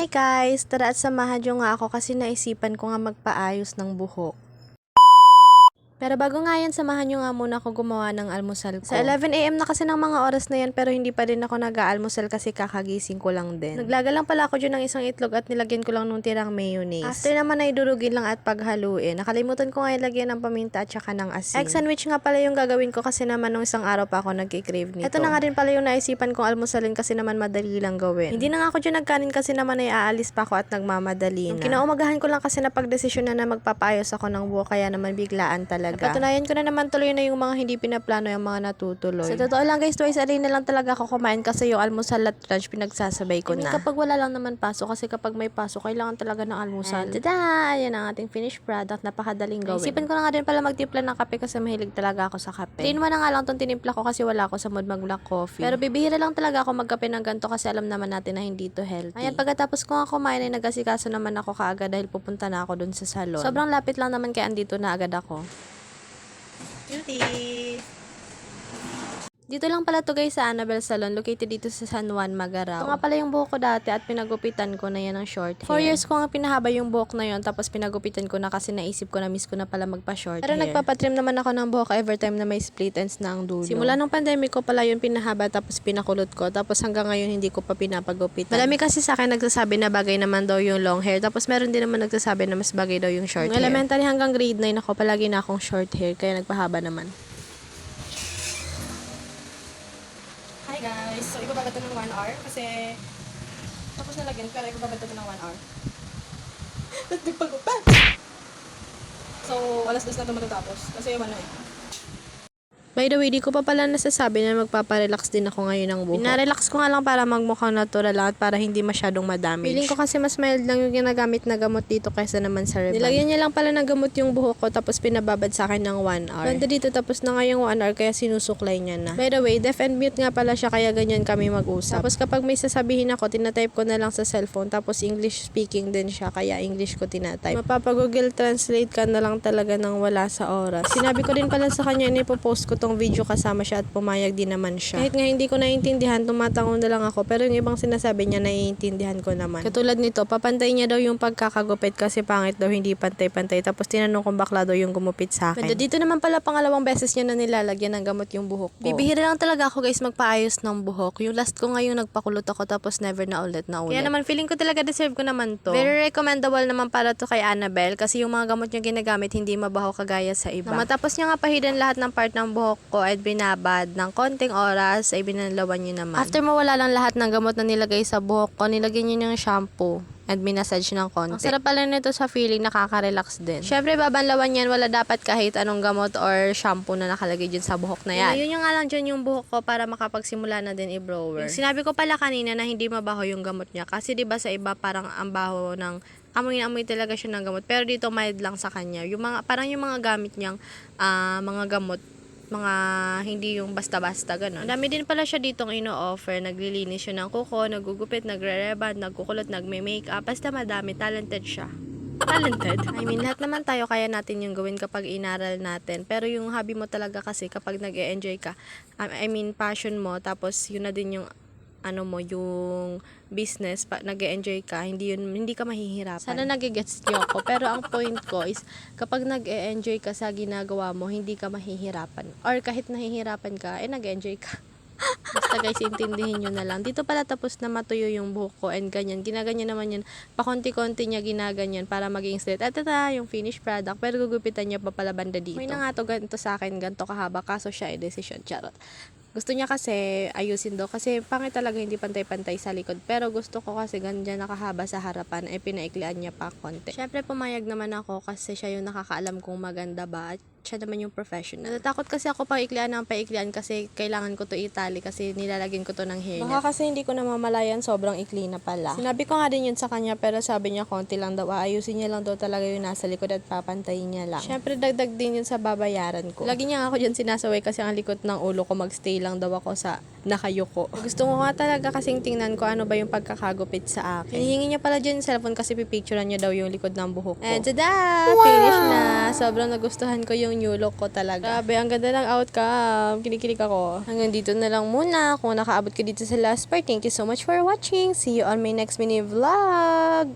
Hi guys! Tara at samahan nyo nga ako kasi naisipan ko nga magpaayos ng buhok. Pero bago nga yan, samahan nyo nga muna ako gumawa ng almusal ko. Sa 11 AM na kasi ng mga oras na yan pero hindi pa din ako nag-aalmusal kasi kakagising ko lang din. Naglaga lang pala ako dyan ng isang itlog at nilagyan ko lang nung tirang mayonnaise. After naman ay durugin lang at paghaluin. Nakalimutan ko nga ilagyan ng paminta at saka ng asin. Egg sandwich nga pala yung gagawin ko kasi naman nung isang araw pa ako nagkikrave nito. Ito na nga din pala yung naisipan kong almusalin kasi naman madali lang gawin. Hindi na nga ako dyan nagkanin kasi naman ay aalis pa ako at nagmamadali na. Kinaumagahan ko lang kasi napagdesisyon na magpapayos ako ng buhok kaya naman biglaan talaga. Napatunayan ko na naman tuloy na yung mga hindi pinaplano yung mga natutuloy. Sa totoo lang guys, twice a day na lang talaga ako kumain kasi yung almusal at lunch pinagsasabay ko na. Kapag wala lang naman pasok kasi kapag may pasok kailangan talaga ng almusal. Tada! Ayan ang ating finished product. Napakadaling gawin. Isipan ko na nga din pala magtimpla ng kape kasi mahilig talaga ako sa kape. Tinman na nga lang itong tinimpla ko kasi wala ako sa mood mag-black coffee. Pero bibihira lang talaga ako magkape ng ganito kasi alam naman natin na hindi to healthy. Ayan, pagkatapos ko nga kumain ay nag-asikaso naman ako kaagad dahil pupunta na ako dun sa salon. Sobrang lapit lang naman kaya andito na agad ako. Beauty! Dito lang pala to guys sa Annabelle Salon, located dito sa San Juan, Magarao. Ito nga pala yung buhok ko dati at pinagupitan ko na yan ng short hair. 4 years ko nga pinahaba yung buhok na yon tapos pinagupitan ko na kasi naisip ko na miss ko na pala magpa-short hair. Pero nagpapatrim naman ako ng buhok every time na may split ends na ang dulo. Simula nung pandemic ko pala yun pinahaba tapos pinakulot ko tapos hanggang ngayon hindi ko pa pinapagupitan. Marami kasi sa akin nagsasabi na bagay naman daw yung long hair tapos meron din naman nagsasabi na mas bagay daw yung short hair. Elementary hanggang grade 9 ako palagi na akong short hair kaya nagpahaba naman. Hi guys! So, ibababa ito ng 1 hour kasi tapos nalagyan pero ibababa ito ng 1 hour. Tapos nagpagupat! So, alas 2 na ito matatapos kasi yung By the way, di ko pa pala nasasabi na magpaparelax din ako ngayon ng buhok. Pinarelax ko nga lang para magmukhang natural lang at para hindi masyadong madamage. Feeling ko kasi mas mild lang yung ginagamit na gamot dito kaysa naman sa Reban. Nilagyan niya lang pala ng gamot yung buhok ko tapos pinababad sa akin ng 1 hour. Banda dito tapos na nga yung 1 hour kaya sinusuklay niya na. By the way, deaf and mute nga pala siya kaya ganyan kami mag-usap. Tapos kapag may sasabihin ako, tinatype ko na lang sa cellphone tapos English speaking din siya kaya English ko tinatype. Mapapag-Google Translate ka na lang talaga ng wala sa oras. Sinabi ko din pala sa kanya na ipopost ko tong video kasama siya at pumayag din naman siya. Kahit nga hindi ko naiintindihan, tumatangon na lang ako pero yung ibang sinasabi niya naiintindihan ko naman. Katulad nito, papantay niya daw yung pagkakagupit kasi pangit daw hindi pantay-pantay tapos tinanong kung bakla daw yung gumupit sa akin. Dito naman pala pangalawang beses niya na nilalagyan ng gamot yung buhok ko. Bibihira lang talaga ako guys magpaayos ng buhok. Yung last ko ngayon nagpakulot ako tapos never na ulit. Kaya naman feeling ko talaga deserve ko naman to. Very recommendable naman para to kay Annabelle kasi yung mga gamot niya ginagamit hindi mabaho kagaya sa iba. Matapos niya nga pahidan lahat ng part ng buhok ko at binabad ng konting oras ay binanlawan niya naman. After mawala lang lahat ng gamot na nilagay sa buhok ko, nilagyan niya ng shampoo at minasage ng konti. Ang sarap pala nito sa feeling, nakaka-relax din. Syempre, babanlawan yan, wala dapat kahit anong gamot or shampoo na nakalagay dyan sa buhok na yan. Yun yung nga lang dyan yung buhok ko para makapagsimula na din i-blower. Yung sinabi ko pala kanina na hindi mabaho yung gamot niya kasi diba sa iba parang ang baho ng amoy na amoy talaga siya ng gamot. Pero dito mild lang sa kanya. Yung mga, parang yung mga gamit niyang mga gamot mga hindi yung basta-basta ganun. Dami din pala siya ditong ino-offer. Naglilinis siya ng kuko, nagugupit, nagre-reband, nagkukulot, nagme-makeup. Basta madami. Talented siya. Talented? I mean, lahat naman tayo kaya natin yung gawin kapag inaral natin. Pero yung hobby mo talaga kasi kapag nag-e-enjoy ka, I mean, passion mo, tapos yun na din yung yung business, nag-e-enjoy ka, hindi ka mahihirapan. Sana nagigets niyo ako. Pero ang point ko is, kapag nag-e-enjoy ka sa ginagawa mo, hindi ka mahihirapan. Or kahit nahihirapan ka, nag-e-enjoy ka. Basta guys, intindihin nyo na lang. Dito pala tapos na matuyo yung buhok ko and ganyan. Ginaganyan naman yun. Pakonti-konti niya ginaganyan para maging straight. At ito yung finished product. Pero gugupitan niya pa pala banda dito. May na nga to ganito sa akin, ganito kahaba. Kaso siya decision. Charot. Gusto niya kasi ayusin daw kasi pangit talaga hindi pantay-pantay sa likod. Pero gusto ko kasi ganyan nakahaba sa harapan pinaiklian niya pa konti. Syempre pumayag naman ako kasi siya yung nakakaalam kung maganda ba at siya naman yung professional. Natatakot kasi ako paiklian ng paiklian kasi kailangan ko to itali kasi nilalagyan ko to ng hairnet. Baka kasi hindi ko namamalayan sobrang ikli na pala. Sinabi ko nga din yun sa kanya pero sabi niya konti lang daw. Ayusin niya lang daw talaga yung nasa likod at papantayin niya lang. Syempre dagdag din yun sa babayaran ko. Lagi niya nga ako dyan sinasaway kasi ang likod ng ulo ko magstay lang daw ako sa nakayuko. Gusto ko nga talaga kasing tingnan ko ano ba yung pagkakagupit sa akin. Hinihingi niya pala dyan yung cellphone kasi pipicturean niya daw yung likod ng buhok ko. And tada! Wow! Finish na! Sobrang nagustuhan ko yung yung new look ko talaga. Grabe, ang ganda ng outcome. Kinikilig ako. Hanggang dito na lang muna. Kung nakaabot ka dito sa last part, thank you so much for watching. See you on my next mini vlog.